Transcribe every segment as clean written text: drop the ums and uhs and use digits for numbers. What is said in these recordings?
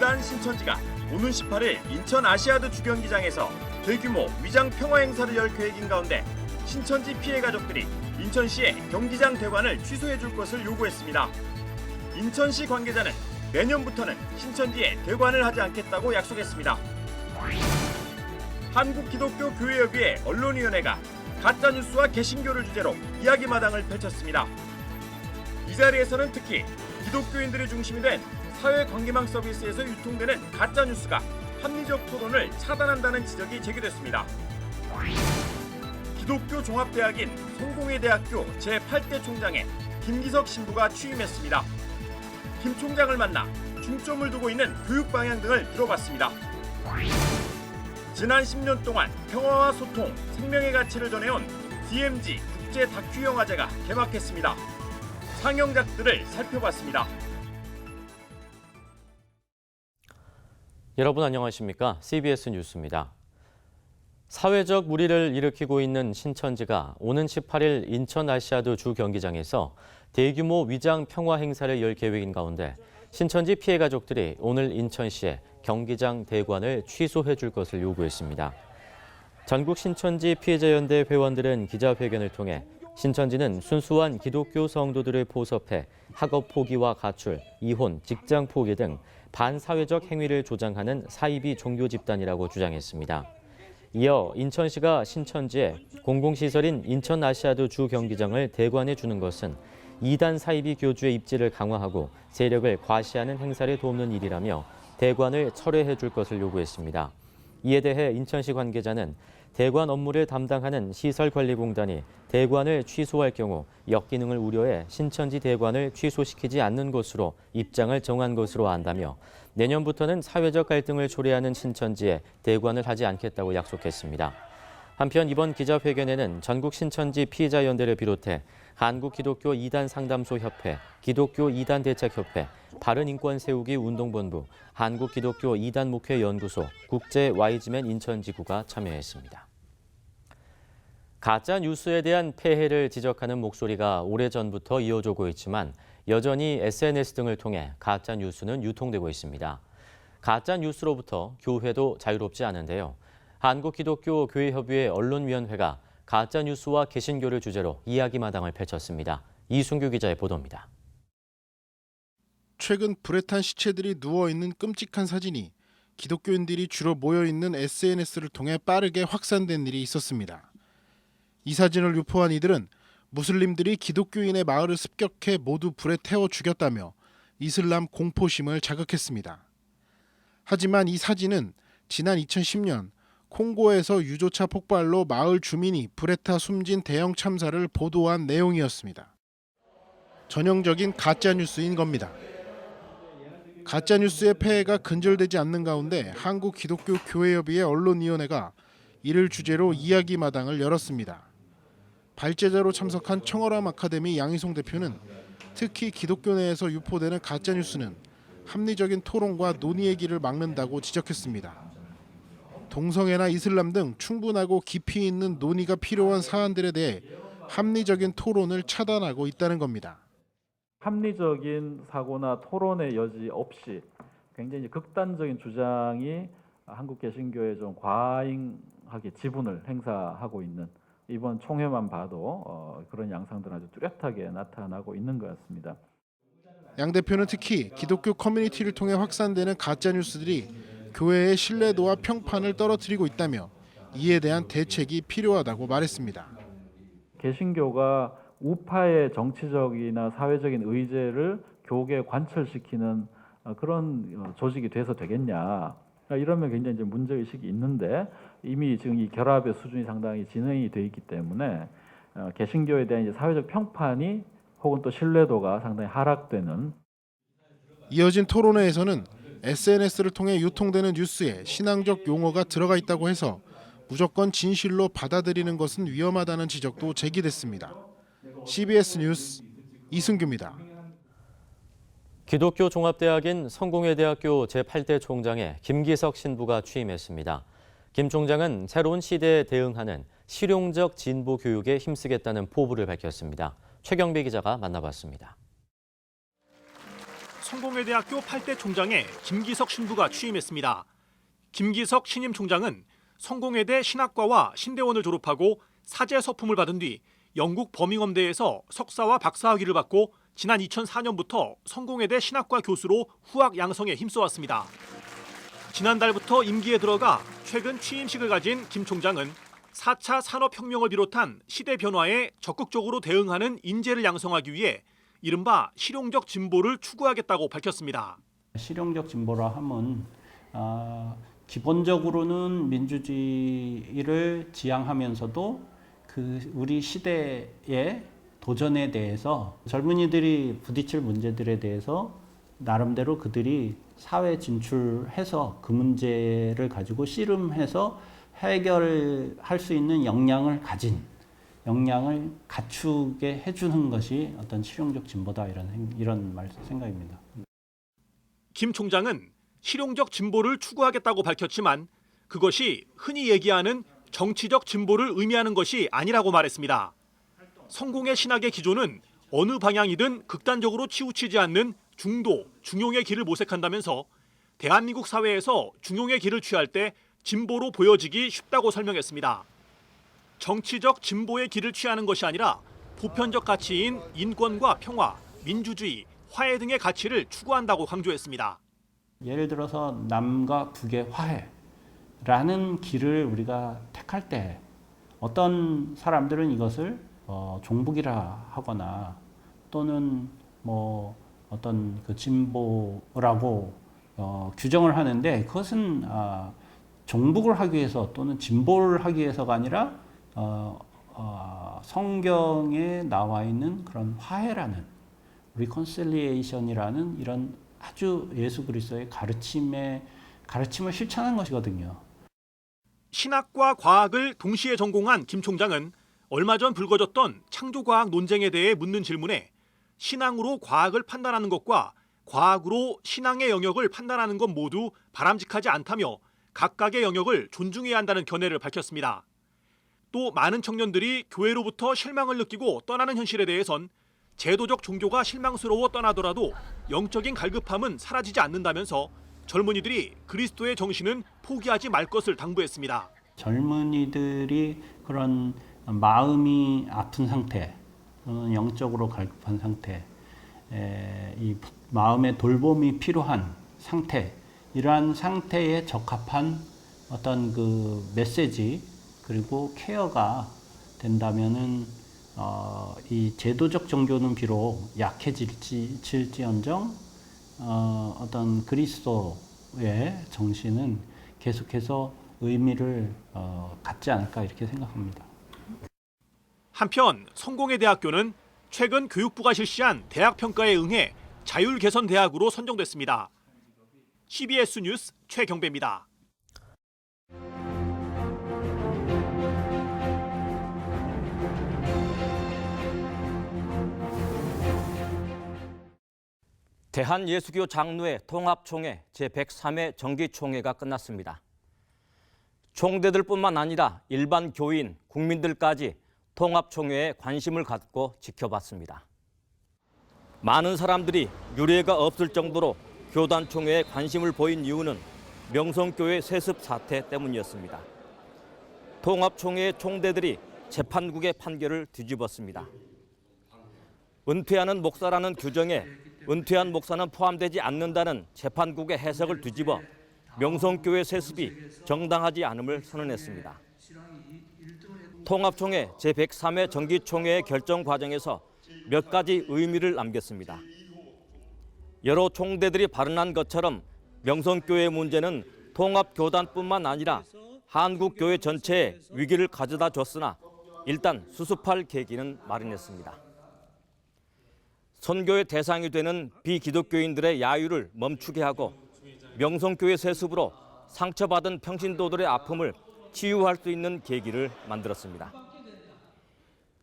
이단 신천지가 오는 18일 인천 아시아드 주경기장에서 대규모 위장 평화 행사를 열 계획인 가운데 신천지 피해 가족들이 인천시에 경기장 대관을 취소해 줄 것을 요구했습니다. 인천시 관계자는 내년부터는 신천지에 대관을 하지 않겠다고 약속했습니다. 한국기독교교회협의회 언론위원회가 가짜뉴스와 개신교를 주제로 이야기마당을 펼쳤습니다. 이 자리에서는 특히 기독교인들이 중심이 된 사회관계망 서비스에서 유통되는 가짜뉴스가 합리적 토론을 차단한다는 지적이 제기됐습니다. 기독교 종합대학인 성공회대학교 제8대 총장에 김기석 신부가 취임했습니다. 김 총장을 만나 중점을 두고 있는 교육 방향 등을 들어봤습니다. 지난 10년 동안 평화와 소통, 생명의 가치를 전해온 DMZ 국제 다큐 영화제가 개막했습니다. 상영작들을 살펴봤습니다. 여러분 안녕하십니까? CBS 뉴스입니다. 사회적 물의를 일으키고 있는 신천지가 오는 18일 인천 아시아드 주 경기장에서 대규모 위장 평화 행사를 열 계획인 가운데 신천지 피해 가족들이 오늘 인천시에 경기장 대관을 취소해 줄 것을 요구했습니다. 전국 신천지 피해자연대 회원들은 기자회견을 통해 신천지는 순수한 기독교 성도들을 포섭해 학업 포기와 가출, 이혼, 직장 포기 등 반사회적 행위를 조장하는 사이비 종교 집단이라고 주장했습니다. 이어 인천시가 신천지에 공공시설인 인천 아시아드 주 경기장을 대관해 주는 것은 이단 사이비 교주의 입지를 강화하고 세력을 과시하는 행사를 돕는 일이라며 대관을 철회해 줄 것을 요구했습니다. 이에 대해 인천시 관계자는 대관 업무를 담당하는 시설관리공단이 대관을 취소할 경우 역기능을 우려해 신천지 대관을 취소시키지 않는 것으로 입장을 정한 것으로 안다며 내년부터는 사회적 갈등을 초래하는 신천지에 대관을 하지 않겠다고 약속했습니다. 한편 이번 기자회견에는 전국 신천지 피해자연대를 비롯해 한국기독교 이단 상담소 협회, 기독교 이단 대책협회, 바른인권 세우기 운동본부, 한국기독교 이단 목회 연구소, 국제 YG맨 인천지구가 참여했습니다. 가짜 뉴스에 대한 폐해를 지적하는 목소리가 오래전부터 이어지고 있지만 여전히 SNS 등을 통해 가짜 뉴스는 유통되고 있습니다. 가짜 뉴스로부터 교회도 자유롭지 않은데요. 한국기독교교회협의회 언론위원회가 가짜 뉴스와 개신교를 주제로 이야기마당을 펼쳤습니다. 이순규 기자의 보도입니다. 최근 불에 탄 시체들이 누워있는 끔찍한 사진이 기독교인들이 주로 모여있는 SNS를 통해 빠르게 확산된 일이 있었습니다. 이 사진을 유포한 이들은 무슬림들이 기독교인의 마을을 습격해 모두 불에 태워 죽였다며 이슬람 공포심을 자극했습니다. 하지만 이 사진은 지난 2010년 콩고에서 유조차 폭발로 마을 주민이 불에 타 숨진 대형 참사를 보도한 내용이었습니다. 전형적인 가짜뉴스인 겁니다. 가짜뉴스의 폐해가 근절되지 않는 가운데 한국기독교교회협의회 언론위원회가 이를 주제로 이야기마당을 열었습니다. 발제자로 참석한 청어람 아카데미 양희송 대표는 특히 기독교 내에서 유포되는 가짜뉴스는 합리적인 토론과 논의의 길을 막는다고 지적했습니다. 동성애나 이슬람 등 충분하고 깊이 있는 논의가 필요한 사안들에 대해 합리적인 토론을 차단하고 있다는 겁니다. 합리적인 사고나 토론의 여지 없이 굉장히 극단적인 주장이 한국 개신교에 좀 과잉하게 지분을 행사하고 있는 이번 총회만 봐도 그런 양상들은 아주 뚜렷하게 나타나고 있는 것 같습니다. 양 대표는 특히 기독교 커뮤니티를 통해 확산되는 가짜뉴스들이 교회의 신뢰도와 평판을 떨어뜨리고 있다며 이에 대한 대책이 필요하다고 말했습니다. 개신교가 우파의 정치적이나 사회적인 의제를 교계에 관철시키는 그런 조직이 돼서 되겠냐. 이러면 굉장히 이제 문제의식이 있는데 이미 지금 이 결합의 수준이 상당히 진행이 돼 있기 때문에 개신교에 대한 이제 사회적 평판이 혹은 또 신뢰도가 상당히 하락되는. 이어진 토론회에서는 SNS를 통해 유통되는 뉴스에 신앙적 용어가 들어가 있다고 해서 무조건 진실로 받아들이는 것은 위험하다는 지적도 제기됐습니다. CBS 뉴스 이승규입니다. 기독교 종합대학인 성공회대학교 제8대 총장에 김기석 신부가 취임했습니다. 김 총장은 새로운 시대에 대응하는 실용적 진보 교육에 힘쓰겠다는 포부를 밝혔습니다. 최경배 기자가 만나봤습니다. 성공회대학교 8대 총장에 김기석 신부가 취임했습니다. 김기석 신임 총장은 성공회대 신학과와 신대원을 졸업하고 사제 서품을 받은 뒤 영국 버밍엄대에서 석사와 박사학위를 받고 지난 2004년부터 성공회대 신학과 교수로 후학 양성에 힘써왔습니다. 지난달부터 임기에 들어가 최근 취임식을 가진 김 총장은 4차 산업혁명을 비롯한 시대 변화에 적극적으로 대응하는 인재를 양성하기 위해 이른바 실용적 진보를 추구하겠다고 밝혔습니다. 실용적 진보라 함은 기본적으로는 민주주의를 지향하면서도 그 우리 시대의 도전에 대해서 젊은이들이 부딪힐 문제들에 대해서 나름대로 그들이 사회 진출해서 그 문제를 가지고 씨름해서 해결할 수 있는 역량을 갖추게 해주는 것이 어떤 실용적 진보다 이런 생각입니다. 김 총장은 실용적 진보를 추구하겠다고 밝혔지만 그것이 흔히 얘기하는 정치적 진보를 의미하는 것이 아니라고 말했습니다. 성공의 신학의 기조는 어느 방향이든 극단적으로 치우치지 않는 중도, 중용의 길을 모색한다면서 대한민국 사회에서 중용의 길을 취할 때 진보로 보여지기 쉽다고 설명했습니다. 정치적 진보의 길을 취하는 것이 아니라 보편적 가치인 인권과 평화, 민주주의, 화해 등의 가치를 추구한다고 강조했습니다. 예를 들어서 남과 북의 화해라는 길을 우리가 택할 때 어떤 사람들은 이것을 종북이라 하거나 또는 뭐 어떤 그 진보라고 규정을 하는데 그것은 종북을 하기 위해서 또는 진보를 하기 위해서가 아니라 성경에 나와 있는 그런 화해라는 reconciliation이라는 이런 아주 예수 그리스도의 가르침을 실천한 것이거든요. 신학과 과학을 동시에 전공한 김 총장은 얼마 전 불거졌던 창조과학 논쟁에 대해 묻는 질문에 신앙으로 과학을 판단하는 것과 과학으로 신앙의 영역을 판단하는 것 모두 바람직하지 않다며 각각의 영역을 존중해야 한다는 견해를 밝혔습니다. 또 많은 청년들이 교회로부터 실망을 느끼고 떠나는 현실에 대해선 제도적 종교가 실망스러워 떠나더라도 영적인 갈급함은 사라지지 않는다면서 젊은이들이 그리스도의 정신은 포기하지 말 것을 당부했습니다. 젊은이들이 그런 마음이 아픈 상태 또는 영적으로 갈급한 상태, 이 마음의 돌봄이 필요한 상태, 이러한 상태에 적합한 어떤 그 메시지 그리고 케어가 된다면은 이 제도적 종교는 비록 약해질지언정 어떤 그리스도의 정신은 계속해서 의미를 갖지 않을까 이렇게 생각합니다. 한편 성공회 대학교는 최근 교육부가 실시한 대학 평가에 응해 자율개선대학으로 선정됐습니다. CBS 뉴스 최경배입니다. 대한예수교 장로회 통합총회 제103회 정기총회가 끝났습니다. 총대들뿐만 아니라 일반 교인, 국민들까지 통합총회에 관심을 갖고 지켜봤습니다. 많은 사람들이 유례가 없을 정도로 교단총회에 관심을 보인 이유는 명성교회 세습 사태 때문이었습니다. 통합총회의 총대들이 재판국의 판결을 뒤집었습니다. 은퇴하는 목사라는 규정에 은퇴한 목사는 포함되지 않는다는 재판국의 해석을 뒤집어 명성교회 세습이 정당하지 않음을 선언했습니다. 통합총회 제103회 정기총회의 결정 과정에서 몇 가지 의미를 남겼습니다. 여러 총대들이 발언한 것처럼 명성교회 문제는 통합교단뿐만 아니라 한국교회 전체에 위기를 가져다 줬으나 일단 수습할 계기는 마련했습니다. 선교의 대상이 되는 비기독교인들의 야유를 멈추게 하고 명성교회 세습으로 상처받은 평신도들의 아픔을 치유할 수 있는 계기를 만들었습니다.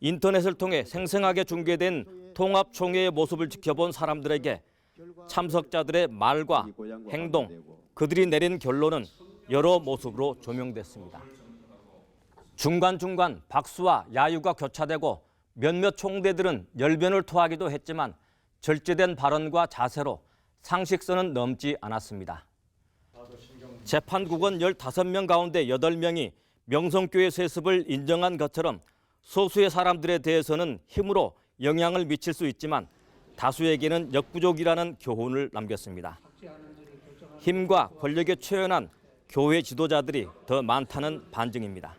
인터넷을 통해 생생하게 중계된 통합총회의 모습을 지켜본 사람들에게 참석자들의 말과 행동, 그들이 내린 결론은 여러 모습으로 조명됐습니다. 중간중간 박수와 야유가 교차되고 몇몇 총대들은 열변을 토하기도 했지만 절제된 발언과 자세로 상식선은 넘지 않았습니다. 재판국은 15명 가운데 8명이 명성교회 세습을 인정한 것처럼 소수의 사람들에 대해서는 힘으로 영향을 미칠 수 있지만 다수에게는 역부족이라는 교훈을 남겼습니다. 힘과 권력에 최연한 교회 지도자들이 더 많다는 반증입니다.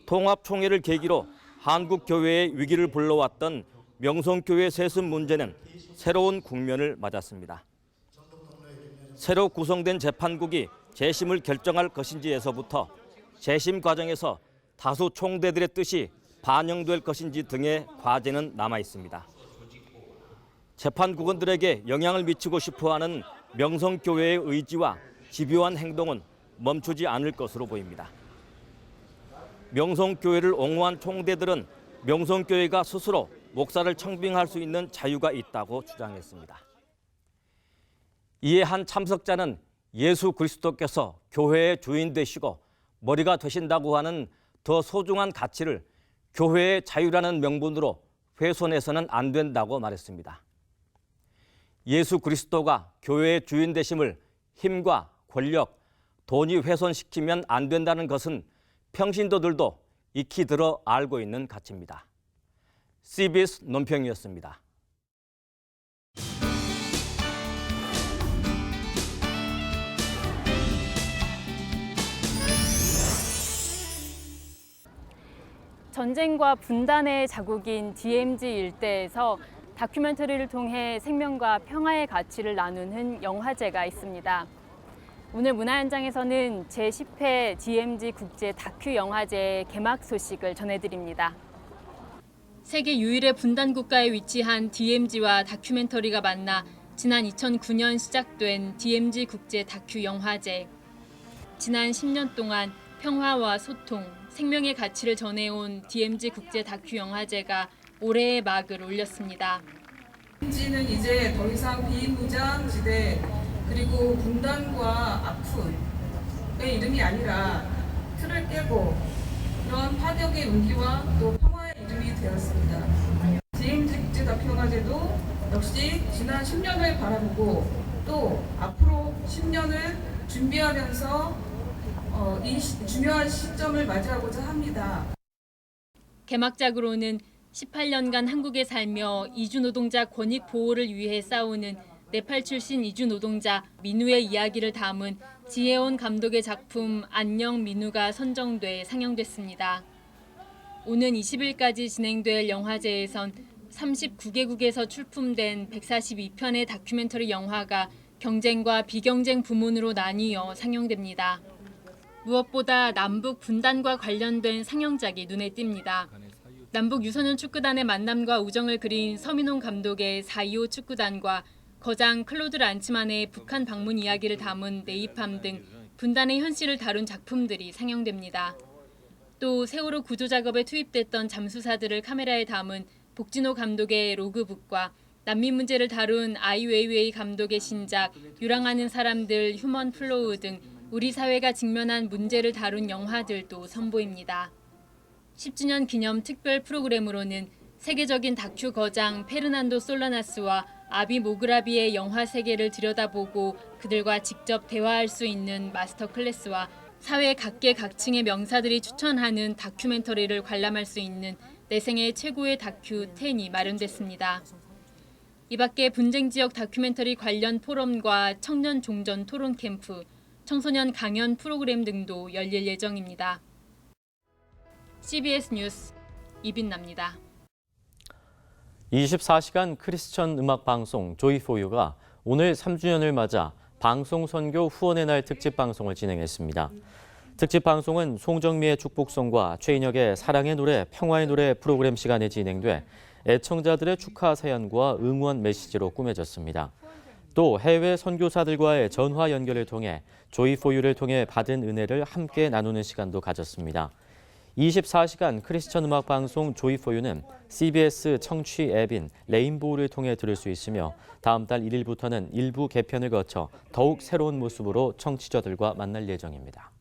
통합총회를 계기로 한국 교회의 위기를 불러왔던 명성교회 세습 문제는 새로운 국면을 맞았습니다. 새로 구성된 재판국이 재심을 결정할 것인지에서부터 재심 과정에서 다수 총대들의 뜻이 반영될 것인지 등의 과제는 남아 있습니다. 재판국원들에게 영향을 미치고 싶어하는 명성교회의 의지와 집요한 행동은 멈추지 않을 것으로 보입니다. 명성교회를 옹호한 총대들은 명성교회가 스스로 목사를 청빙할 수 있는 자유가 있다고 주장했습니다. 이에 한 참석자는 예수 그리스도께서 교회의 주인 되시고 머리가 되신다고 하는 더 소중한 가치를 교회의 자유라는 명분으로 훼손해서는 안 된다고 말했습니다. 예수 그리스도가 교회의 주인 되심을 힘과 권력, 돈이 훼손시키면 안 된다는 것은 평신도들도 익히 들어 알고 있는 가치입니다. CBS 논평이었습니다. 전쟁과 분단의 자국인 DMZ 일대에서 다큐멘터리를 통해 생명과 평화의 가치를 나누는 영화제가 있습니다. 오늘 문화현장에서는 제10회 DMZ 국제 다큐 영화제의 개막 소식을 전해드립니다. 세계 유일의 분단 국가에 위치한 DMZ와 다큐멘터리가 만나 지난 2009년 시작된 DMZ 국제 다큐 영화제. 지난 10년 동안 평화와 소통, 생명의 가치를 전해온 DMZ 국제 다큐 영화제가 올해의 막을 올렸습니다. DMZ는 이제 더 이상 비무장 지대 그리고 분단과 아픔의 이름이 아니라 틀을 깨고 그런 파격의 용기와 또 평화의 이름이 되었습니다. DMZ 국제 다큐 영화제도 역시 지난 10년을 바라보고 또 앞으로 10년을 준비하면서 이 중요한 시점을 맞이하고자 합니다. 개막작으로는 18년간 한국에 살며 이주 노동자 권익 보호를 위해 싸우는 네팔 출신 이주 노동자 민우의 이야기를 담은 지혜원 감독의 작품 안녕 민우가 선정돼 상영됐습니다. 오는 20일까지 진행될 영화제에선 39개국에서 출품된 142편의 다큐멘터리 영화가 경쟁과 비경쟁 부문으로 나뉘어 상영됩니다. 무엇보다 남북 분단과 관련된 상영작이 눈에 띕니다. 남북 유소년 축구단의 만남과 우정을 그린 서민홍 감독의 4.25 축구단과 거장 클로드 란츠만의 북한 방문 이야기를 담은 네이팜 등 분단의 현실을 다룬 작품들이 상영됩니다. 또 세월호 구조 작업에 투입됐던 잠수사들을 카메라에 담은 복진호 감독의 로그북과 난민 문제를 다룬 아이 웨이웨이 감독의 신작 유랑하는 사람들 휴먼 플로우 등 우리 사회가 직면한 문제를 다룬 영화들도 선보입니다. 10주년 기념 특별 프로그램으로는 세계적인 다큐 거장 페르난도 솔라나스와 아비 모그라비의 영화 세계를 들여다보고 그들과 직접 대화할 수 있는 마스터 클래스와 사회 각계각층의 명사들이 추천하는 다큐멘터리를 관람할 수 있는 내 생애 최고의 다큐 10이 마련됐습니다. 이 밖에 분쟁 지역 다큐멘터리 관련 포럼과 청년 종전 토론 캠프, 청소년 강연 프로그램 등도 열릴 예정입니다. CBS 뉴스 이빈나입니다. 24시간 크리스천 음악 방송 조이포유가 오늘 3주년을 맞아 방송 선교 후원의 날 특집 방송을 진행했습니다. 특집 방송은 송정미의 축복송과 최인혁의 사랑의 노래, 평화의 노래 프로그램 시간에 진행돼 애청자들의 축하 사연과 응원 메시지로 꾸며졌습니다. 또 해외 선교사들과의 전화 연결을 통해 조이포유를 통해 받은 은혜를 함께 나누는 시간도 가졌습니다. 24시간 크리스천 음악 방송 조이포유는 CBS 청취 앱인 레인보우를 통해 들을 수 있으며 다음 달 1일부터는 일부 개편을 거쳐 더욱 새로운 모습으로 청취자들과 만날 예정입니다.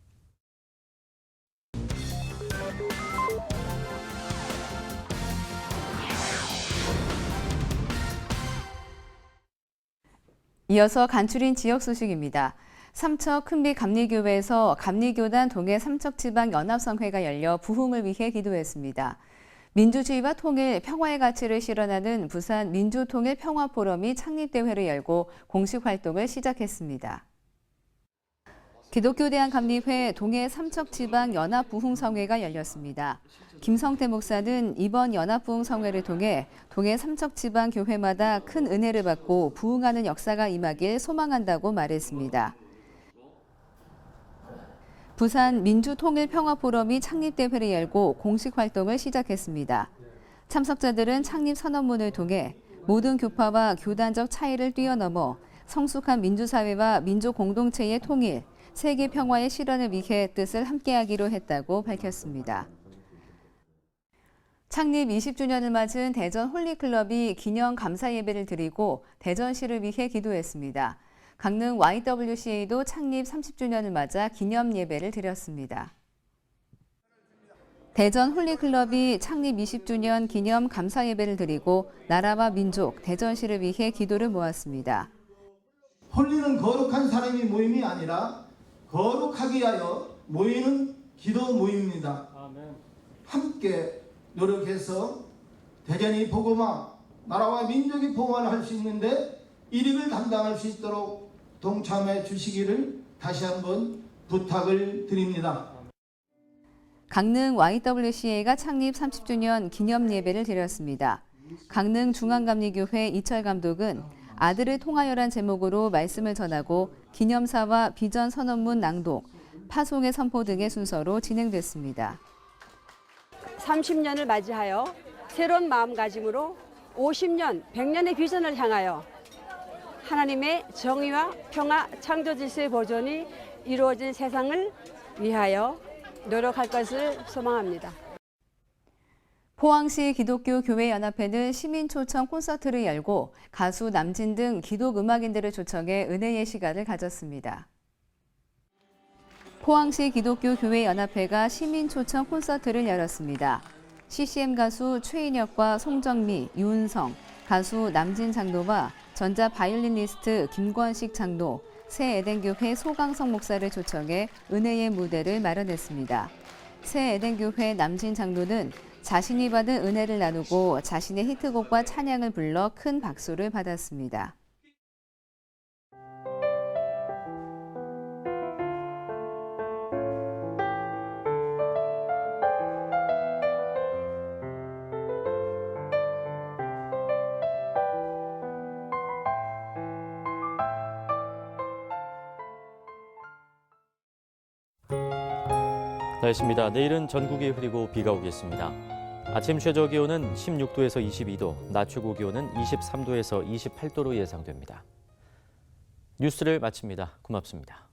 이어서 간추린 지역 소식입니다. 삼척 큰빛감리교회에서 감리교단 동해 삼척지방연합성회가 열려 부흥을 위해 기도했습니다. 민주주의와 통일, 평화의 가치를 실현하는 부산 민주통일평화포럼이 창립대회를 열고 공식 활동을 시작했습니다. 기독교대한감리회 동해 삼척지방연합부흥성회가 열렸습니다. 김성태 목사는 이번 연합부흥성회를 통해 동해 삼척지방교회마다 큰 은혜를 받고 부흥하는 역사가 임하길 소망한다고 말했습니다. 부산 민주통일평화포럼이 창립대회를 열고 공식 활동을 시작했습니다. 참석자들은 창립 선언문을 통해 모든 교파와 교단적 차이를 뛰어넘어 성숙한 민주사회와 민족공동체의 통일, 세계 평화의 실현을 위해 뜻을 함께하기로 했다고 밝혔습니다. 창립 20주년을 맞은 대전 홀리클럽이 기념 감사 예배를 드리고 대전시를 위해 기도했습니다. 강릉 YWCA도 창립 30주년을 맞아 기념 예배를 드렸습니다. 대전 홀리클럽이 창립 20주년 기념 감사 예배를 드리고 나라와 민족, 대전시를 위해 기도를 모았습니다. 홀리는 거룩한 사람이 모임이 아니라 거룩하기 위하여 모이는 기도 모임입니다. 함께 노력해서 대전이 복음화, 나라와 민족이 복음화를 할 수 있는데 일익을 감당할 수 있도록 동참해 주시기를 다시 한번 부탁을 드립니다. 강릉 YWCA가 창립 30주년 기념 예배를 드렸습니다. 강릉 중앙감리교회 이철 감독은 아들을 통하여란 제목으로 말씀을 전하고 기념사와 비전 선언문 낭독, 파송의 선포 등의 순서로 진행됐습니다. 30년을 맞이하여 새로운 마음가짐으로 50년, 100년의 비전을 향하여 하나님의 정의와 평화, 창조 질서의 보존이 이루어진 세상을 위하여 노력할 것을 소망합니다. 포항시 기독교교회연합회는 시민초청 콘서트를 열고 가수 남진 등 기독음악인들을 초청해 은혜의 시간을 가졌습니다. 포항시 기독교교회연합회가 시민초청 콘서트를 열었습니다. CCM 가수 최인혁과 송정미, 유은성, 가수 남진 장로와 전자 바이올리니스트 김권식 장로, 새 에덴교회 소강성 목사를 초청해 은혜의 무대를 마련했습니다. 새 에덴교회 남진 장로는 자신이 받은 은혜를 나누고 자신의 히트곡과 찬양을 불러 큰 박수를 받았습니다. 날씨입니다. 내일은 전국이 흐리고 비가 오겠습니다. 아침 최저 기온은 16도에서 22도, 낮 최고 기온은 23도에서 28도로 예상됩니다. 뉴스를 마칩니다. 고맙습니다.